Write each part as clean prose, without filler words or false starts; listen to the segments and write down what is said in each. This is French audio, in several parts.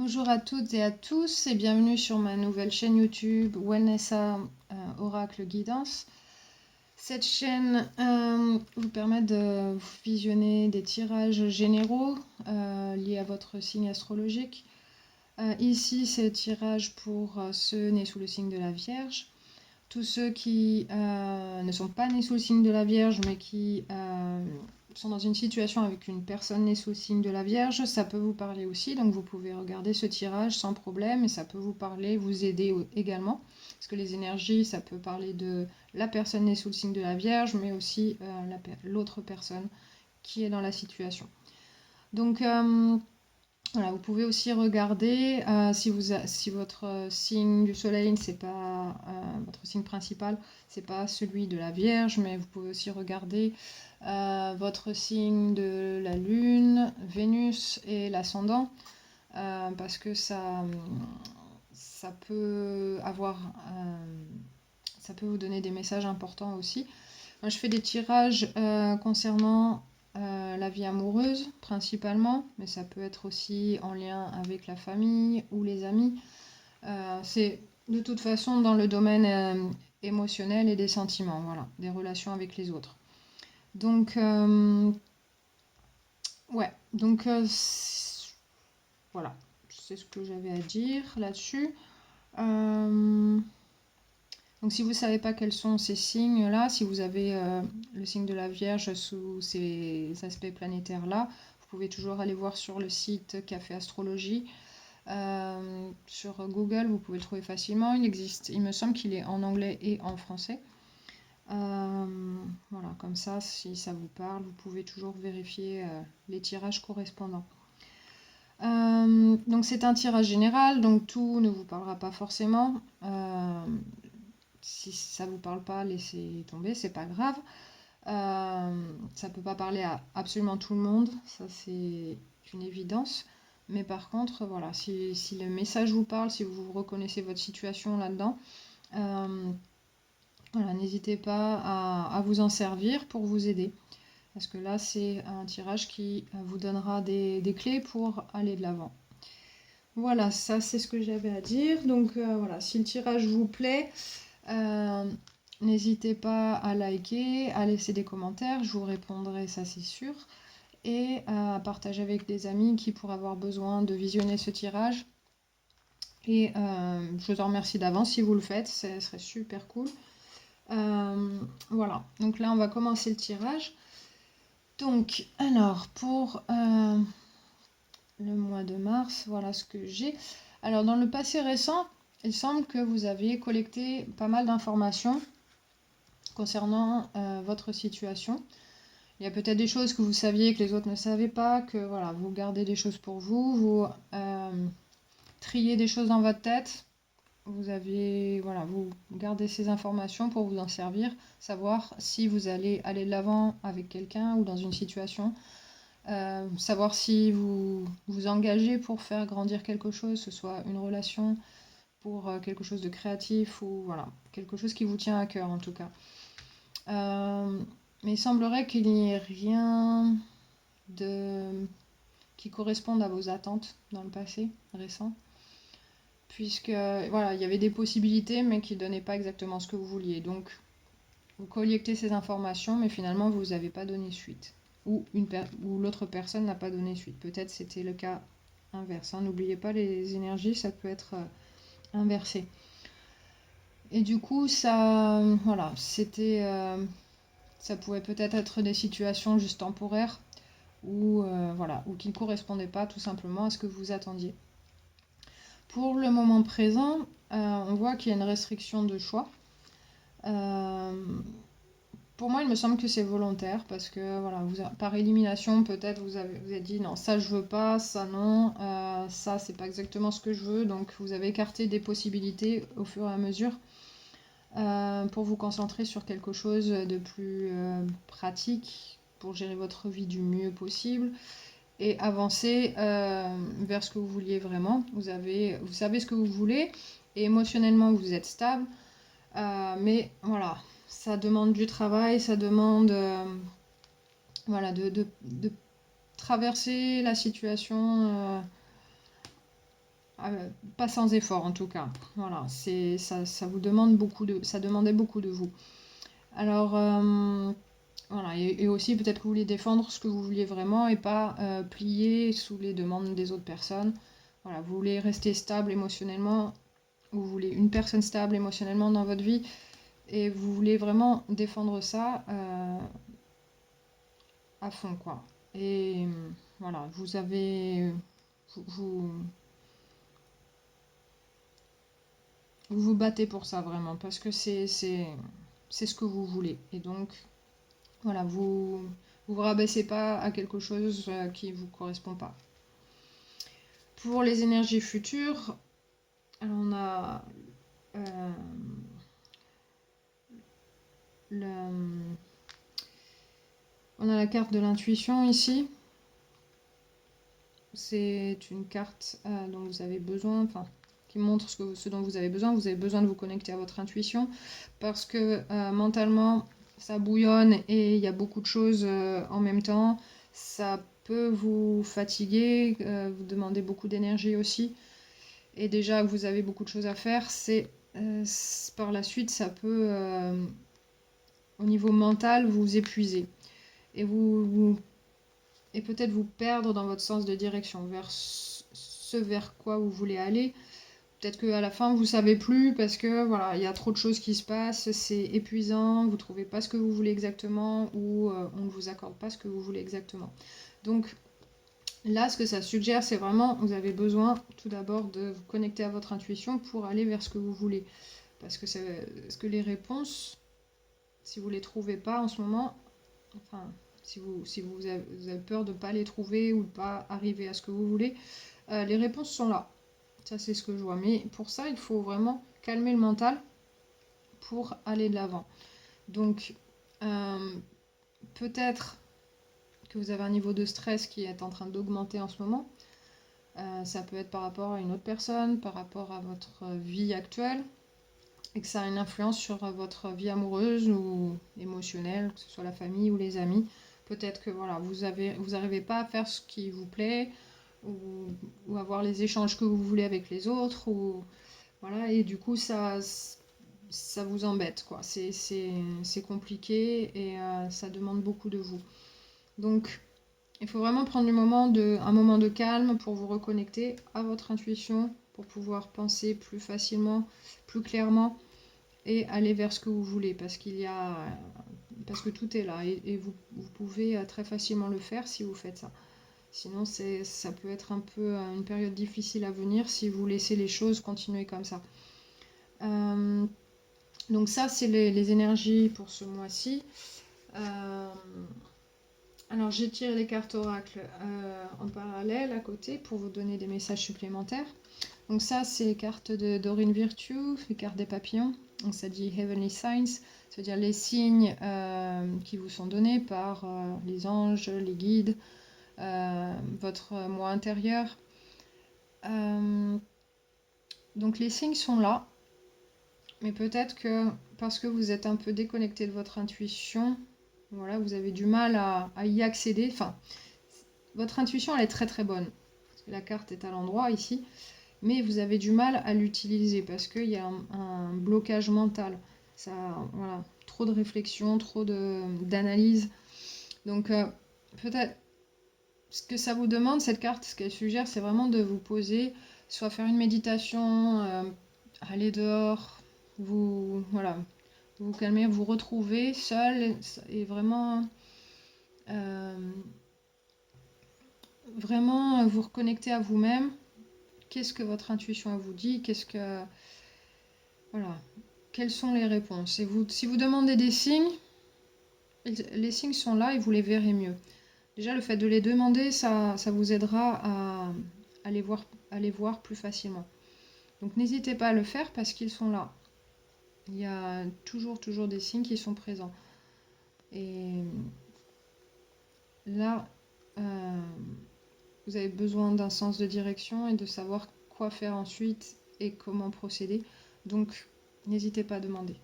Bonjour à toutes et à tous et bienvenue sur ma nouvelle chaîne YouTube Wellnessa Oracle Guidance. Cette chaîne vous permet de visionner des tirages généraux liés à votre signe astrologique. Ici, c'est le tirage pour ceux nés sous le signe de la Vierge. Tous ceux qui ne sont pas nés sous le signe de la Vierge, mais qui sont dans une situation avec une personne née sous le signe de la Vierge, ça peut vous parler aussi. Donc vous pouvez regarder ce tirage sans problème et ça peut vous parler, vous aider également. Parce que les énergies, ça peut parler de la personne née sous le signe de la Vierge, mais aussi l'autre personne qui est dans la situation. Donc voilà, vous pouvez aussi regarder si votre signe du soleil, c'est pas votre signe principal, c'est pas celui de la Vierge, mais vous pouvez aussi regarder votre signe de la Lune, Vénus et l'ascendant, parce que ça peut ça peut vous donner des messages importants aussi. Moi, je fais des tirages concernant la vie amoureuse principalement, mais ça peut être aussi en lien avec la famille ou les amis. C'est de toute façon dans le domaine émotionnel et des sentiments, voilà, des relations avec les autres. Donc, ouais, donc voilà, c'est ce que j'avais à dire là-dessus. Donc si vous ne savez pas quels sont ces signes-là, si vous avez le signe de la Vierge sous ces aspects planétaires-là, vous pouvez toujours aller voir sur le site Café Astrologie. Sur Google, vous pouvez le trouver facilement. Il existe, il me semble qu'il est en anglais et en français. Voilà, comme ça, si ça vous parle, vous pouvez toujours vérifier les tirages correspondants. Donc c'est un tirage général, donc tout ne vous parlera pas forcément. Si ça ne vous parle pas, laissez tomber, c'est pas grave. Ça peut pas parler à absolument tout le monde, ça c'est une évidence. Mais par contre, voilà, si le message vous parle, si vous reconnaissez votre situation là-dedans, voilà, n'hésitez pas à vous en servir pour vous aider. Parce que là, c'est un tirage qui vous donnera des clés pour aller de l'avant. Voilà, ça c'est ce que j'avais à dire. Donc voilà, si le tirage vous plaît, n'hésitez pas à liker, à laisser des commentaires, je vous répondrai, ça c'est sûr. Et à partager avec des amis qui pourraient avoir besoin de visionner ce tirage. Et je vous en remercie d'avance si vous le faites, ce serait super cool. Voilà, donc là on va commencer le tirage. Donc, alors, pour le mois de mars, voilà ce que j'ai. Alors, dans le passé récent, il semble que vous aviez collecté pas mal d'informations concernant votre situation. Il y a peut-être des choses que vous saviez que les autres ne savaient pas, que voilà, vous gardez des choses pour vous, vous triez des choses dans votre tête. Vous gardez ces informations pour vous en servir, savoir si vous allez aller de l'avant avec quelqu'un ou dans une situation, savoir si vous vous engagez pour faire grandir quelque chose, que ce soit une relation, pour quelque chose de créatif ou voilà, quelque chose qui vous tient à cœur en tout cas. Mais il semblerait qu'il n'y ait rien qui corresponde à vos attentes dans le passé récent. Puisque voilà, il y avait des possibilités mais qui ne donnaient pas exactement ce que vous vouliez. Donc vous collectez ces informations mais finalement vous n'avez pas donné suite. Ou l'autre personne n'a pas donné suite. Peut-être c'était le cas inverse. Hein. N'oubliez pas, les énergies, ça peut être inversé. Et du coup, ça, voilà, c'était, ça pouvait peut-être être des situations juste temporaires ou voilà, ou qui ne correspondaient pas tout simplement à ce que vous attendiez. Pour le moment présent, on voit qu'il y a une restriction de choix. Pour moi, il me semble que c'est volontaire parce que voilà, par élimination, peut-être vous avez dit non, ça je veux pas, ça non, ça c'est pas exactement ce que je veux, donc vous avez écarté des possibilités au fur et à mesure pour vous concentrer sur quelque chose de plus pratique pour gérer votre vie du mieux possible et avancer vers ce que vous vouliez vraiment. Vous savez ce que vous voulez et émotionnellement vous êtes stable, mais voilà. Ça demande du travail, ça demande voilà, de traverser la situation pas sans effort en tout cas. Voilà, ça vous demande ça demandait beaucoup de vous. Alors, voilà, et aussi peut-être que vous voulez défendre ce que vous vouliez vraiment et pas plier sous les demandes des autres personnes. Voilà, vous voulez rester stable émotionnellement, vous voulez une personne stable émotionnellement dans votre vie et vous voulez vraiment défendre ça à fond, quoi. Et voilà, vous avez... Vous, vous battez pour ça vraiment parce que c'est ce que vous voulez. Et donc, voilà, vous rabaissez pas à quelque chose qui vous correspond pas. Pour les énergies futures, alors on a on a la carte de l'intuition ici. C'est une carte dont vous avez besoin, enfin, qui montre ce dont vous avez besoin. Vous avez besoin de vous connecter à votre intuition parce que mentalement, ça bouillonne et il y a beaucoup de choses en même temps. Ça peut vous fatiguer, vous demander beaucoup d'énergie aussi. Et déjà que vous avez beaucoup de choses à faire, par la suite, ça peut, au niveau mental, vous épuiser. Et et peut-être vous perdre dans votre sens de direction, vers ce vers quoi vous voulez aller. Peut-être qu'à la fin, vous ne savez plus parce que voilà, il y a trop de choses qui se passent, c'est épuisant, vous ne trouvez pas ce que vous voulez exactement ou on ne vous accorde pas ce que vous voulez exactement. Donc là, ce que ça suggère, c'est vraiment, vous avez besoin tout d'abord de vous connecter à votre intuition pour aller vers ce que vous voulez. Parce que les réponses, si vous ne les trouvez pas en ce moment, enfin, si vous avez peur de ne pas les trouver ou de ne pas arriver à ce que vous voulez, les réponses sont là. Ça, c'est ce que je vois. Mais pour ça, il faut vraiment calmer le mental pour aller de l'avant. Donc, peut-être que vous avez un niveau de stress qui est en train d'augmenter en ce moment. Ça peut être par rapport à une autre personne, par rapport à votre vie actuelle, et que ça a une influence sur votre vie amoureuse ou émotionnelle, que ce soit la famille ou les amis. Peut-être que voilà, vous n'arrivez pas à faire ce qui vous plaît, ou avoir les échanges que vous voulez avec les autres, ou voilà, et du coup ça vous embête, quoi. C'est compliqué et ça demande beaucoup de vous. Donc il faut vraiment prendre un moment de calme pour vous reconnecter à votre intuition, pour pouvoir penser plus facilement, plus clairement et aller vers ce que vous voulez parce que tout est là et vous pouvez très facilement le faire si vous faites ça. Sinon, ça peut être un peu une période difficile à venir si vous laissez les choses continuer comme ça. Donc ça, c'est les énergies pour ce mois-ci. Alors, j'ai tiré les cartes oracles en parallèle à côté pour vous donner des messages supplémentaires. Donc ça, c'est les cartes de Doreen Virtue, les cartes des papillons. Donc ça dit Heavenly Signs, c'est-à-dire les signes qui vous sont donnés par les anges, les guides, votre moi intérieur. Donc les signes sont là, mais peut-être que parce que vous êtes un peu déconnecté de votre intuition, voilà, vous avez du mal à y accéder. Enfin, votre intuition, elle est très très bonne. Parce que la carte est à l'endroit ici, mais vous avez du mal à l'utiliser parce qu'il y a un blocage mental. Ça, voilà, trop de réflexion, trop d'analyse. Donc peut-être ce que ça vous demande, cette carte, ce qu'elle suggère, c'est vraiment de vous poser, soit faire une méditation, aller dehors, voilà, vous calmer, vous retrouver seul et vraiment, vraiment vous reconnecter à vous-même. Qu'est-ce que votre intuition vous dit? Voilà, quelles sont les réponses? Et si vous demandez des signes, les signes sont là et vous les verrez mieux. Déjà, le fait de les demander, ça vous aidera à les voir plus facilement. Donc n'hésitez pas à le faire parce qu'ils sont là. Il y a toujours des signes qui sont présents. Et là, vous avez besoin d'un sens de direction et de savoir quoi faire ensuite et comment procéder. Donc n'hésitez pas à demander.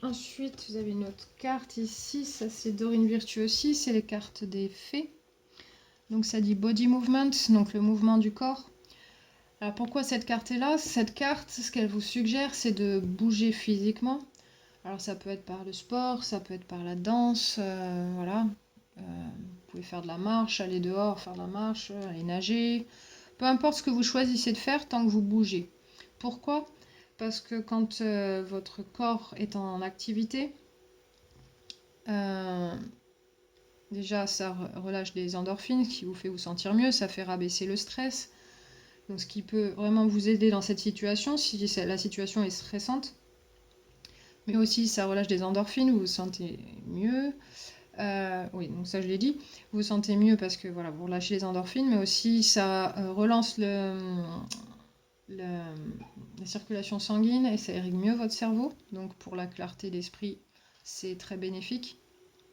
Ensuite, vous avez une autre carte ici, ça c'est Doreen Virtue aussi, c'est les cartes des fées. Donc ça dit body movement, donc le mouvement du corps. Alors pourquoi cette carte est là? Cette carte, ce qu'elle vous suggère, c'est de bouger physiquement. Alors ça peut être par le sport, ça peut être par la danse, voilà. Vous pouvez faire de la marche, aller dehors, faire de la marche, aller nager. Peu importe ce que vous choisissez de faire tant que vous bougez. Pourquoi? Parce que quand votre corps est en activité, déjà ça relâche des endorphines, ce qui vous fait vous sentir mieux, ça fait rabaisser le stress. Donc ce qui peut vraiment vous aider dans cette situation, si la situation est stressante. Mais aussi ça relâche des endorphines, vous vous sentez mieux. Oui, donc ça je l'ai dit. Vous vous sentez mieux parce que voilà, vous relâchez les endorphines, mais aussi ça relance la circulation sanguine et ça irrigue mieux votre cerveau. Donc pour la clarté d'esprit, c'est très bénéfique.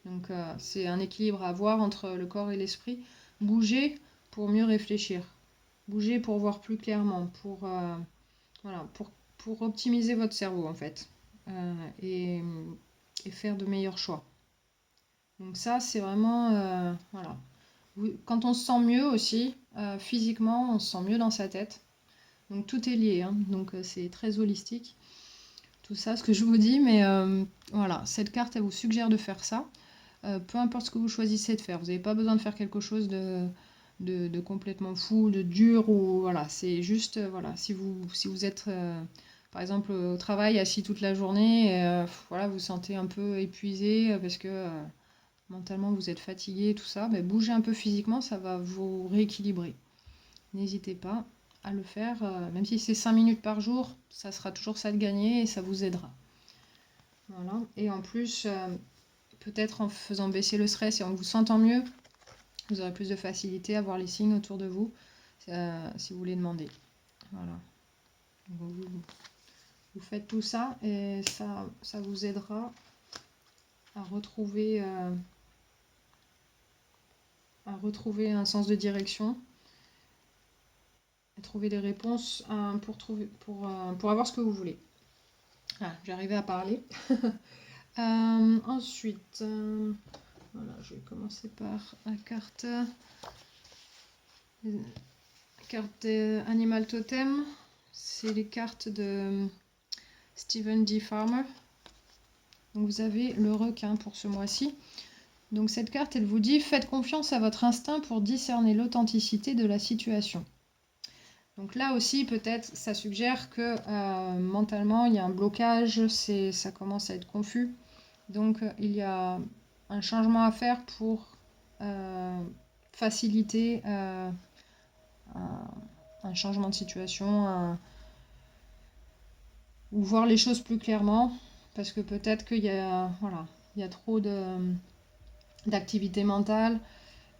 Donc c'est un équilibre à avoir entre le corps et l'esprit. Bouger pour mieux réfléchir. Bouger pour voir plus clairement, voilà, pour optimiser votre cerveau en fait. Et faire de meilleurs choix. Donc ça, c'est vraiment... voilà. Quand on se sent mieux aussi, physiquement, on se sent mieux dans sa tête. Donc tout est lié, hein. Donc c'est très holistique. Tout ça, ce que je vous dis, mais voilà, cette carte, elle vous suggère de faire ça. Peu importe ce que vous choisissez de faire, vous n'avez pas besoin de faire quelque chose de complètement fou, de dur, ou voilà, c'est juste, voilà, si vous êtes, par exemple, au travail, assis toute la journée, et, voilà, vous vous sentez un peu épuisé parce que mentalement vous êtes fatigué, tout ça, mais bougez un peu physiquement, ça va vous rééquilibrer. N'hésitez pas à le faire, même si c'est 5 minutes par jour, ça sera toujours ça de gagner et ça vous aidera. Voilà, et en plus, peut-être en faisant baisser le stress et en vous sentant mieux, vous aurez plus de facilité à voir les signes autour de vous, si vous voulez demander. Voilà. Vous faites tout ça et ça vous aidera à retrouver un sens de direction, à trouver des réponses pour avoir ce que vous voulez. Ah, j'arrivais à parler. Ensuite, voilà, je vais commencer par la carte Animal Totem. C'est les cartes de Stephen D. Farmer. Donc vous avez le requin pour ce mois-ci. Donc cette carte, elle vous dit « Faites confiance à votre instinct pour discerner l'authenticité de la situation ». Donc là aussi, peut-être, ça suggère que mentalement, il y a un blocage, ça commence à être confus. Donc il y a un changement à faire pour faciliter un changement de situation, ou voir les choses plus clairement, parce que peut-être qu'il y a, voilà, il y a trop d'activité mentale,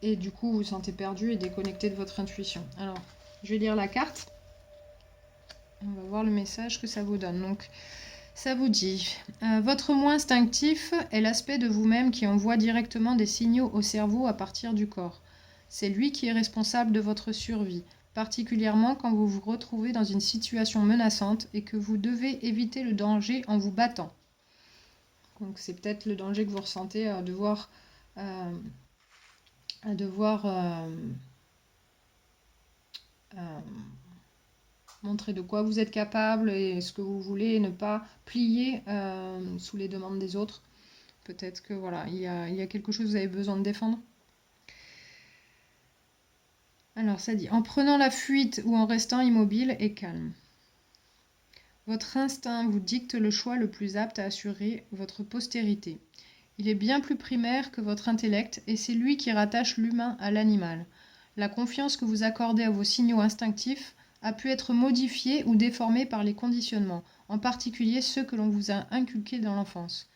et du coup vous vous sentez perdu et déconnecté de votre intuition. Alors, je vais lire la carte. On va voir le message que ça vous donne. Donc, ça vous dit votre moi instinctif est l'aspect de vous-même qui envoie directement des signaux au cerveau à partir du corps. C'est lui qui est responsable de votre survie, particulièrement quand vous vous retrouvez dans une situation menaçante et que vous devez éviter le danger en vous battant. Donc, c'est peut-être le danger que vous ressentez à devoir montrer de quoi vous êtes capable et ce que vous voulez et ne pas plier sous les demandes des autres. Peut-être que voilà, il y a quelque chose que vous avez besoin de défendre. Alors ça dit, en prenant la fuite ou en restant immobile et calme. Votre instinct vous dicte le choix le plus apte à assurer votre postérité. Il est bien plus primaire que votre intellect et c'est lui qui rattache l'humain à l'animal. La confiance que vous accordez à vos signaux instinctifs a pu être modifiée ou déformée par les conditionnements, en particulier ceux que l'on vous a inculqués dans l'enfance.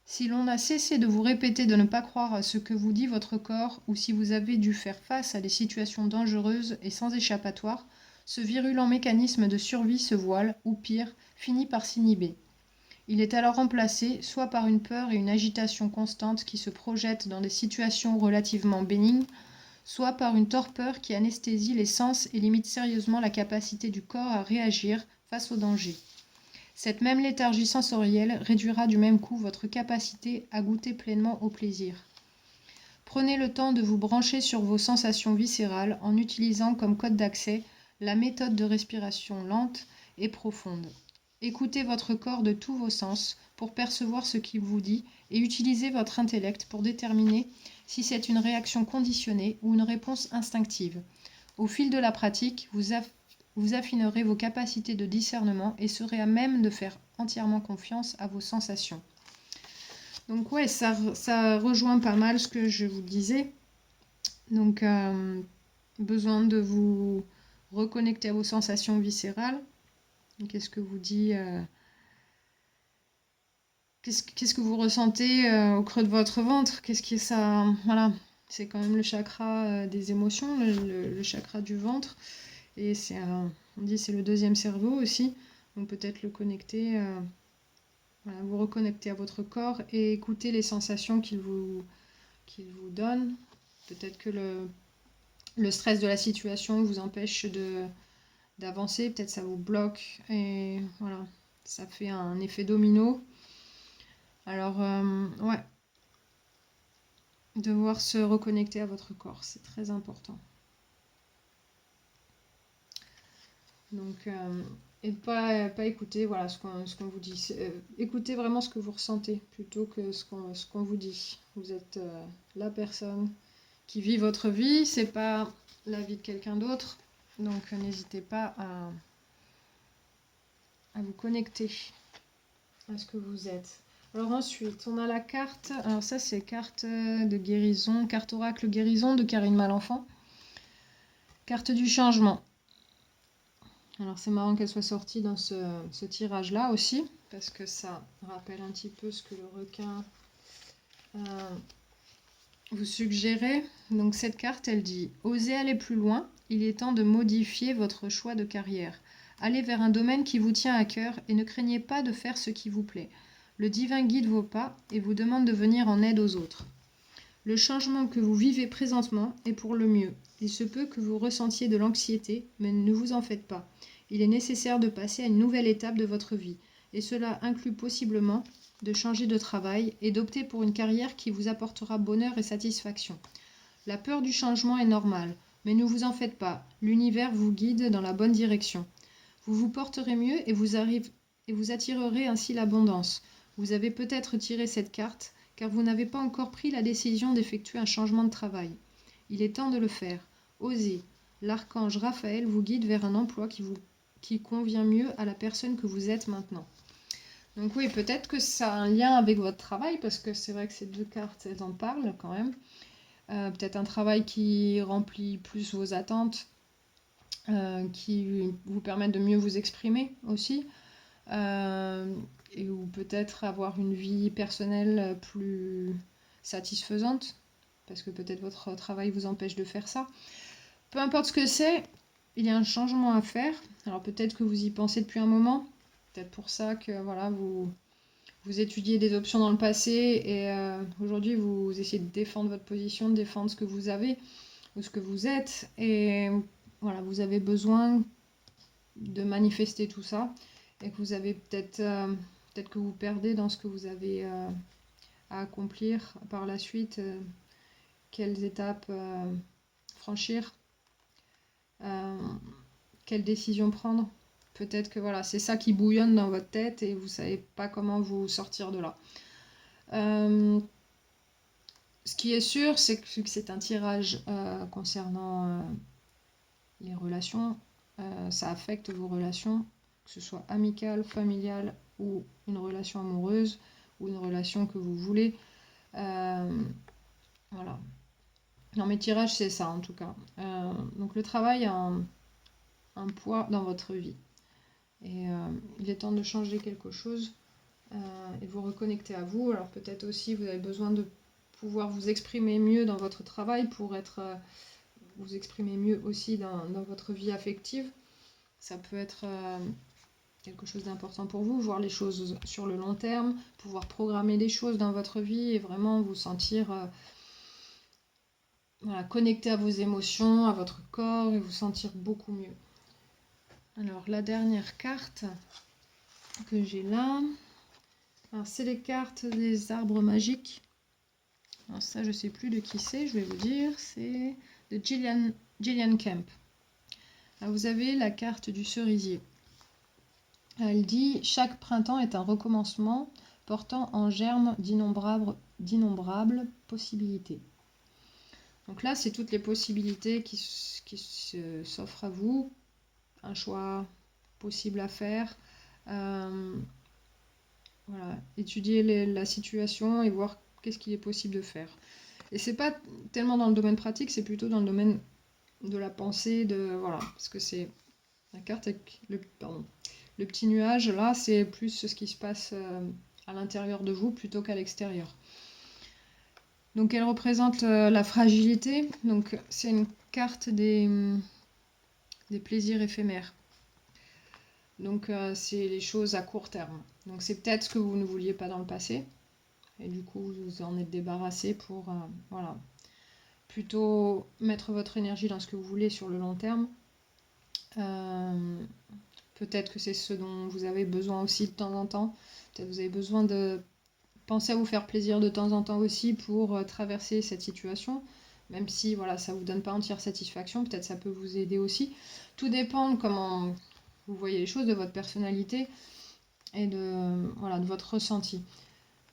Si l'on a cessé de vous répéter de ne pas croire à ce que vous dit votre corps, ou si vous avez dû faire face à des situations dangereuses et sans échappatoire, ce virulent mécanisme de survie se voile, ou pire, finit par s'inhiber. Il est alors remplacé soit par une peur et une agitation constantes qui se projettent dans des situations relativement bénignes, soit par une torpeur qui anesthésie les sens et limite sérieusement la capacité du corps à réagir face au danger. Cette même léthargie sensorielle réduira du même coup votre capacité à goûter pleinement au plaisir. Prenez le temps de vous brancher sur vos sensations viscérales en utilisant comme code d'accès la méthode de respiration lente et profonde. Écoutez votre corps de tous vos sens pour percevoir ce qu'il vous dit et utilisez votre intellect pour déterminer si c'est une réaction conditionnée ou une réponse instinctive. Au fil de la pratique, vous affinerez vos capacités de discernement et serez à même de faire entièrement confiance à vos sensations. Donc ouais, ça rejoint pas mal ce que je vous disais. Donc besoin de vous reconnecter à vos sensations viscérales. Qu'est-ce que vous dit qu'est-ce que vous ressentez au creux de votre ventre? Qu'est-ce qui est ça? Voilà, c'est quand même le chakra des émotions, le chakra du ventre. Et on dit c'est le deuxième cerveau aussi. Donc peut-être le connecter, voilà, vous reconnecter à votre corps et écouter les sensations qu'il vous donne. Peut-être que le stress de la situation vous empêche d'avancer, peut-être ça vous bloque. Et voilà, ça fait un effet domino. Alors, ouais, devoir se reconnecter à votre corps, c'est très important. Donc, et pas écouter voilà, ce qu'on vous dit. Écoutez vraiment ce que vous ressentez plutôt que ce qu'on vous dit. Vous êtes la personne qui vit votre vie, c'est pas la vie de quelqu'un d'autre. Donc, n'hésitez pas à vous connecter à ce que vous êtes. Alors ensuite, on a la carte. Alors ça, c'est carte de guérison, carte oracle guérison de Karine Malenfant. Carte du changement. Alors c'est marrant qu'elle soit sortie dans ce tirage-là aussi, parce que ça rappelle un petit peu ce que le requin vous suggérait. Donc cette carte, elle dit « Osez aller plus loin, il est temps de modifier votre choix de carrière. Allez vers un domaine qui vous tient à cœur et ne craignez pas de faire ce qui vous plaît. Le divin guide vos pas et vous demande de venir en aide aux autres. Le changement que vous vivez présentement est pour le mieux. Il se peut que vous ressentiez de l'anxiété, mais ne vous en faites pas. Il est nécessaire de passer à une nouvelle étape de votre vie, et cela inclut possiblement de changer de travail et d'opter pour une carrière qui vous apportera bonheur et satisfaction. La peur du changement est normale, mais ne vous en faites pas, l'univers vous guide dans la bonne direction. Vous vous porterez mieux et vous attirerez ainsi l'abondance. Vous avez peut-être tiré cette carte car vous n'avez pas encore pris la décision d'effectuer un changement de travail. Il est temps de le faire. Osez. L'archange Raphaël vous guide vers un emploi qui convient mieux à la personne que vous êtes maintenant. Donc oui, peut-être que ça a un lien avec votre travail, parce que c'est vrai que ces deux cartes, elles en parlent quand même. Peut-être un travail qui remplit plus vos attentes, qui vous permettent de mieux vous exprimer aussi. Ou peut-être avoir une vie personnelle plus satisfaisante, parce que peut-être votre travail vous empêche de faire ça. Peu importe ce que c'est, il y a un changement à faire. Alors peut-être que vous y pensez depuis un moment, peut-être pour ça que voilà, vous étudiez des options dans le passé et aujourd'hui vous essayez de défendre votre position, de défendre ce que vous avez ou ce que vous êtes, et voilà, vous avez besoin de manifester tout ça, et que vous avez peut-être que vous perdez dans ce que vous avez à accomplir par la suite, quelles étapes franchir, quelles décisions prendre. Peut-être que voilà, c'est ça qui bouillonne dans votre tête et vous savez pas comment vous sortir de là. Ce qui est sûr, c'est que c'est un tirage concernant les relations, ça affecte vos relations, que ce soit amicale, familiale ou une relation amoureuse ou une relation que vous voulez. Voilà. Dans mes tirages, c'est ça en tout cas. Donc le travail a un poids dans votre vie. Et il est temps de changer quelque chose et de vous reconnecter à vous. Alors peut-être aussi vous avez besoin de pouvoir vous exprimer mieux dans votre travail pour vous exprimer mieux aussi dans votre vie affective. Ça peut être quelque chose d'important pour vous, voir les choses sur le long terme, pouvoir programmer des choses dans votre vie et vraiment vous sentir voilà, connecté à vos émotions, à votre corps et vous sentir beaucoup mieux. Alors la dernière carte que j'ai là, alors c'est les cartes des arbres magiques. Alors ça, je ne sais plus de qui c'est, je vais vous dire. C'est de Gillian Kemp. Alors vous avez la carte du cerisier. Elle dit « Chaque printemps est un recommencement portant en germe d'innombrables possibilités. » Donc là, c'est toutes les possibilités qui s'offrent à vous. Un choix possible à faire. Voilà, étudier la situation et voir qu'est-ce qu'il est possible de faire. Et c'est pas tellement dans le domaine pratique, c'est plutôt dans le domaine de la pensée, voilà, parce que c'est la carte avec le petit nuage là, c'est plus ce qui se passe à l'intérieur de vous plutôt qu'à l'extérieur. Donc elle représente la fragilité, donc c'est une carte des plaisirs éphémères. Donc c'est les choses à court terme. Donc c'est peut-être ce que vous ne vouliez pas dans le passé. Et du coup, vous vous en êtes débarrassé pour voilà, plutôt mettre votre énergie dans ce que vous voulez sur le long terme. Peut-être que c'est ce dont vous avez besoin aussi de temps en temps. Peut-être que vous avez besoin de penser à vous faire plaisir de temps en temps aussi pour traverser cette situation. Même si voilà, ça ne vous donne pas entière satisfaction, peut-être ça peut vous aider aussi. Tout dépend de comment vous voyez les choses, de votre personnalité et de votre ressenti.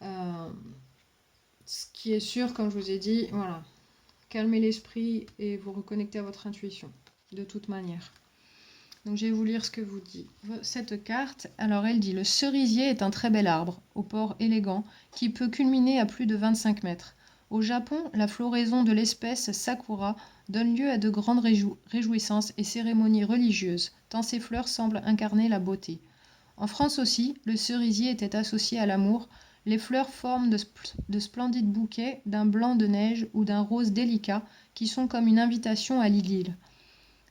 Ce qui est sûr, comme je vous ai dit, voilà, calmez l'esprit et vous reconnectez à votre intuition, de toute manière. Donc je vais vous lire ce que vous dit cette carte. Alors elle dit « Le cerisier est un très bel arbre, au port élégant, qui peut culminer à plus de 25 mètres. Au Japon, la floraison de l'espèce sakura donne lieu à de grandes réjouissances et cérémonies religieuses, tant ces fleurs semblent incarner la beauté. En France aussi, le cerisier était associé à l'amour. Les fleurs forment de splendides bouquets d'un blanc de neige ou d'un rose délicat qui sont comme une invitation à l'idylle.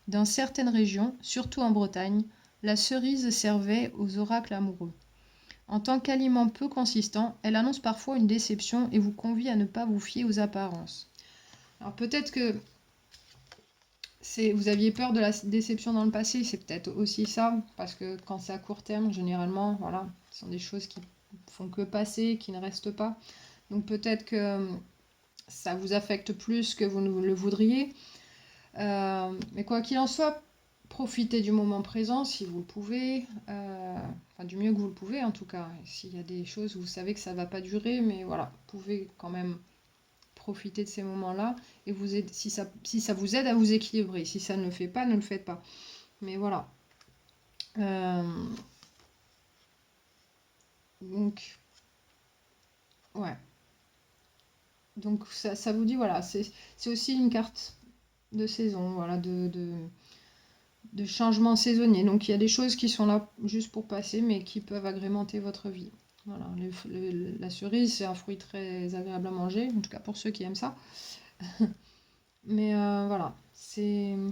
Dans certaines régions, surtout en Bretagne, la cerise servait aux oracles amoureux. En tant qu'aliment peu consistant, elle annonce parfois une déception et vous convie à ne pas vous fier aux apparences. » Alors peut-être que vous aviez peur de la déception dans le passé, c'est peut-être aussi ça, parce que quand c'est à court terme, généralement, voilà, ce sont des choses qui font que passer, qui ne restent pas. Donc peut-être que ça vous affecte plus que vous ne le voudriez. Mais quoi qu'il en soit, profitez du moment présent si vous le pouvez, du mieux que vous le pouvez en tout cas. S'il y a des choses où vous savez que ça ne va pas durer, mais voilà, vous pouvez quand même profiter de ces moments-là et si ça vous aide à vous équilibrer. Si ça ne le fait pas, ne le faites pas. Mais voilà. Donc, ouais. Donc ça vous dit, voilà, c'est aussi une carte de saison, voilà, de changement saisonnier. Donc il y a des choses qui sont là juste pour passer, mais qui peuvent agrémenter votre vie. Voilà, la cerise, c'est un fruit très agréable à manger, en tout cas pour ceux qui aiment ça. Mais voilà, elle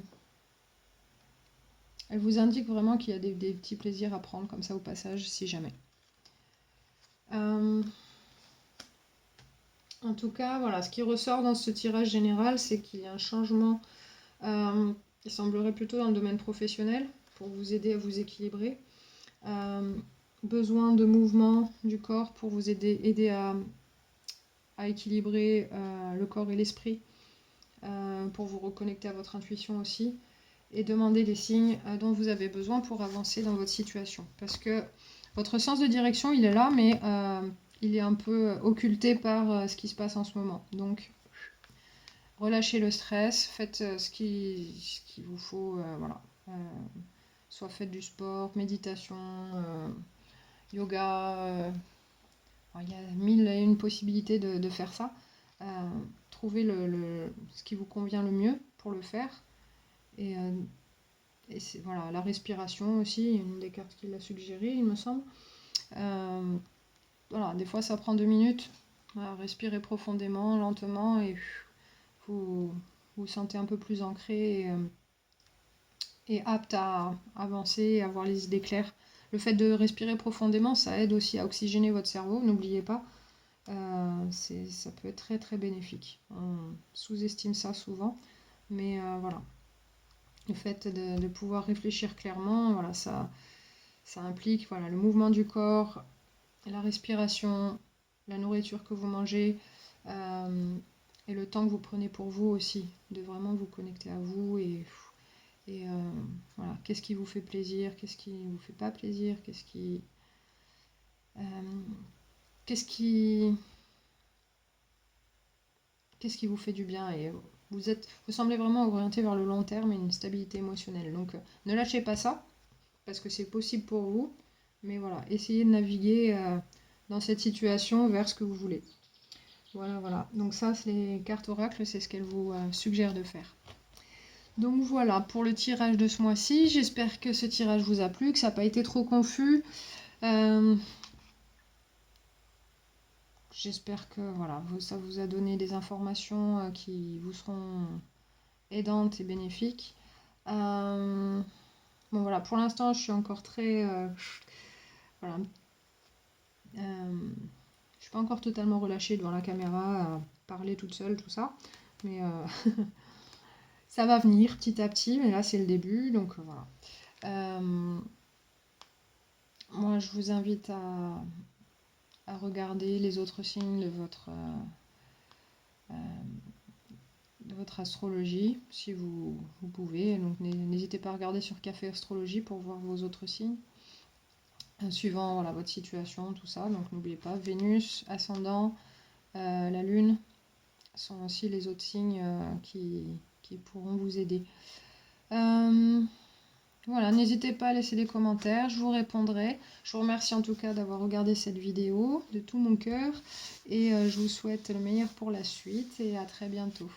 vous indique vraiment qu'il y a des petits plaisirs à prendre comme ça au passage, si jamais. En tout cas, voilà, ce qui ressort dans ce tirage général, c'est qu'il y a un changement qui semblerait plutôt dans le domaine professionnel, pour vous aider à vous équilibrer. Besoin de mouvement du corps pour vous aider à équilibrer le corps et l'esprit, pour vous reconnecter à votre intuition aussi, et demander des signes dont vous avez besoin pour avancer dans votre situation. Parce que votre sens de direction, il est là, mais il est un peu occulté par ce qui se passe en ce moment. Donc, relâchez le stress, faites ce qu'il vous faut, voilà. Soit faites du sport, méditation, yoga. Il y a 1001 possibilités de faire ça. Trouvez ce qui vous convient le mieux pour le faire. Et c'est, voilà, la respiration aussi, une des cartes qui l'a suggéré, il me semble. Voilà, des fois ça prend 2 minutes. Voilà, respirez profondément, lentement, et vous vous sentez un peu plus ancré et apte à avancer et à avoir les idées claires. Le fait de respirer profondément, ça aide aussi à oxygéner votre cerveau, n'oubliez pas. Ça peut être très très bénéfique. On sous-estime ça souvent, mais voilà. Le fait de pouvoir réfléchir clairement, voilà, ça implique, le mouvement du corps, la respiration, la nourriture que vous mangez, et le temps que vous prenez pour vous aussi, de vraiment vous connecter à vous et voilà, qu'est-ce qui vous fait plaisir, qu'est-ce qui ne vous fait pas plaisir, qu'est-ce qui vous fait du bien. Et vous semblez vraiment orienté vers le long terme et une stabilité émotionnelle. Donc ne lâchez pas ça, parce que c'est possible pour vous. Mais voilà, essayez de naviguer dans cette situation vers ce que vous voulez. Voilà, voilà. Donc ça, c'est les cartes oracle, c'est ce qu'elles vous suggèrent de faire. Donc voilà, pour le tirage de ce mois-ci, j'espère que ce tirage vous a plu, que ça n'a pas été trop confus. J'espère que voilà, ça vous a donné des informations qui vous seront aidantes et bénéfiques. Bon voilà, pour l'instant, je suis encore très... voilà. Je suis pas encore totalement relâchée devant la caméra, parler toute seule, tout ça. Mais ça va venir petit à petit, mais là c'est le début, donc voilà. Moi je vous invite à regarder les autres signes de votre astrologie, si vous pouvez. Donc n'hésitez pas à regarder sur Café Astrologie pour voir vos autres signes, suivant voilà, votre situation, tout ça. Donc n'oubliez pas, Vénus, ascendant, la Lune sont aussi les autres signes qui pourront vous aider. Voilà, n'hésitez pas à laisser des commentaires, je vous répondrai. Je vous remercie en tout cas d'avoir regardé cette vidéo de tout mon cœur et je vous souhaite le meilleur pour la suite et à très bientôt.